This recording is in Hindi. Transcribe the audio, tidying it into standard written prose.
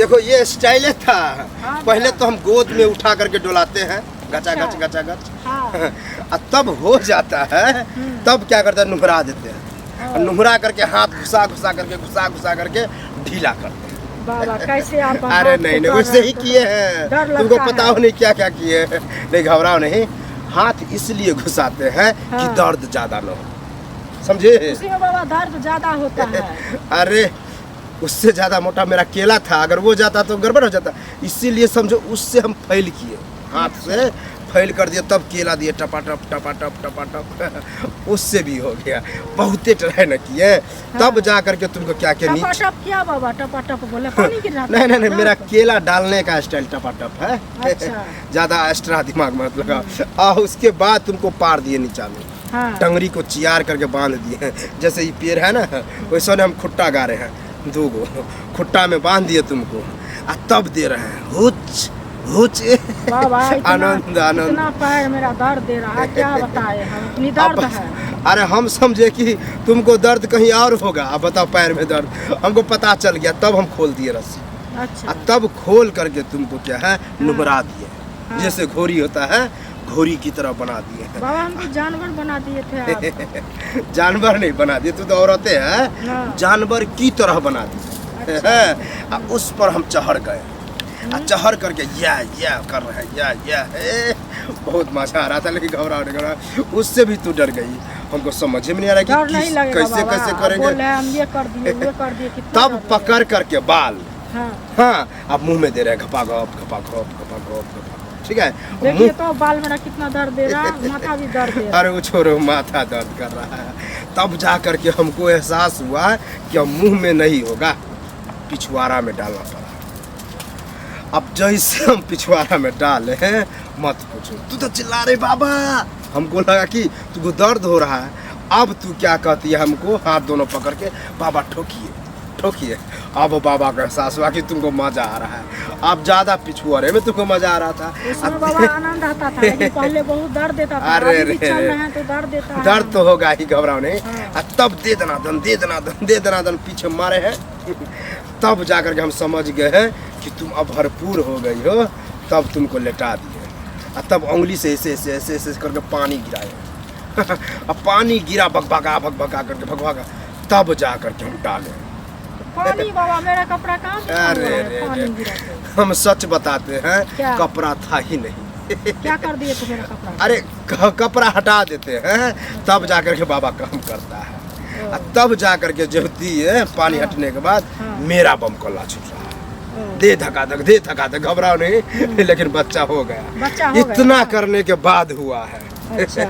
देखो ये स्टाइल था। हाँ, पहले तो हम गोद में उठा करके डुलाते हैं, गचा गच गचा गच। और तब हो जाता है, तब क्या करते हैं, नुहरा देते हैं। और नुहरा करके हाथ घुसा घुसा करके ढीला करते हैं। बाबा कैसे आप अरे नहीं वैसे ही किए हैं, तुमको पता हो नहीं क्या क्या किए हैं। नहीं घबराओ नहीं, हाथ इसलिए घुसाते हैं कि दर्द ज्यादा न हो, समझे? उसमें बाबा दर्द ज्यादा होता है। अरे उससे ज्यादा मोटा मेरा केला था, अगर वो जाता तो गड़बड़ हो जाता, इसीलिए समझो उससे हम फैल किए, हाथ से फैल कर दिया, तब केला दिए टपाटप। उससे भी हो गया, बहुते ट्राई न किए, तब जा करके तुमको क्या क्या टपाटप क्या बाबा? टपाटप बोले पानी गिर रहा था। नहीं मेरा केला डालने का स्टाइल टपाटप है। अच्छा। ज्यादा एक्स्ट्रा दिमाग मत लगाओ। और उसके बाद तुमको पार दिए नीचा में, टंगरी को चियार करके बांध दिए, जैसे ये पेड़ है ना वैसे हम खुट्टा गा रहे हैं, 2 गो खुट्टा में बांध दिए तुमको, तब दे रहे हैं हुच हुच। आनंद आनंद। इतना पैर मेरा दर्द दे रहा है, क्या बताए हम, इतनी दर्द है। अरे हम समझे कि तुमको दर्द कहीं और होगा, अब बताओ पैर में दर्द, हमको पता चल गया, तब हम खोल दिए रस्सी। अच्छा। तब खोल करके तुमको क्या है, नुमरा दिए, जैसे घोड़ी होता है, घोड़ी की तरह बना दिए। बाबा हमको जानवर बना दिए थे आप। जानवर नहीं बना दिए, तू तो औरतें हैं, जानवर की तरह बना दिए। अच्छा। उस पर हम चढ़ गए, चढ़ करके या कर रहे हैं, या बहुत मजा आ रहा था, लेकिन घबरा उससे भी तू डर गई। हमको समझ में नहीं आ रहा कि कैसे कैसे करेंगे। हम ये कर दिए तब पकड़ करके बाल, हाँ अब मुंह में दे रहे हैं, घपा घप। ठीक है, देखिए तो बाल मेरा कितना दर्द दे रहा है, माथा भी दर्द दे रहा है। अरे वो छोड़ो, माथा दर्द कर रहा है। तब जा करके हमको एहसास हुआ कि अब मुंह में नहीं होगा, पिछवाड़ा में डालना पड़ा। अब जैसे हम पिछवाड़ा में डाले हैं, मत पूछो, तू तो चिल्ला रहे बाबा। हमको लगा कि तुमको दर्द हो रहा है। अब तू क्या कहती है हमको, हाथ दोनों पकड़ के बाबा ठोकिए। अब बाबा का एहसास हुआ कि तुमको मजा आ रहा है। अब ज्यादा पिछुआरे में तुमको मजा आ रहा था। इसमें बाबा आनंद आता था, लेकिन पहले बहुत दर्द देता था। अभी भी चल रहे हैं तो दर्द देता है। दर्द तो होगा ही, घबराओ नहीं। तब दे दना दन पीछे मारे हैं। तब जाकर के हम समझ गए हैं कि तुम अब भरपूर हो गई हो, तब तुमको लेटा दिए। तब उंगली से ऐसे करके पानी गिराए। अब पानी गिरा भगभगा करके भगभगा, तब जा करके हम डाले पानी। बाबा मेरा कपड़ा कहाँ से? अरे हम सच बताते हैं, कपड़ा था ही नहीं। क्या कर दिए तो मेरा कपड़ा? अरे कपड़ा हटा देते हैं, तब जाकर के बाबा काम करता है। तब जाकर के जो दिए पानी हटने के बाद, मेरा बम कोला छूट रहा है, दे धका धक, घबराओ नहीं। लेकिन बच्चा हो गया, इतना करने के बाद हुआ है। अच्छा।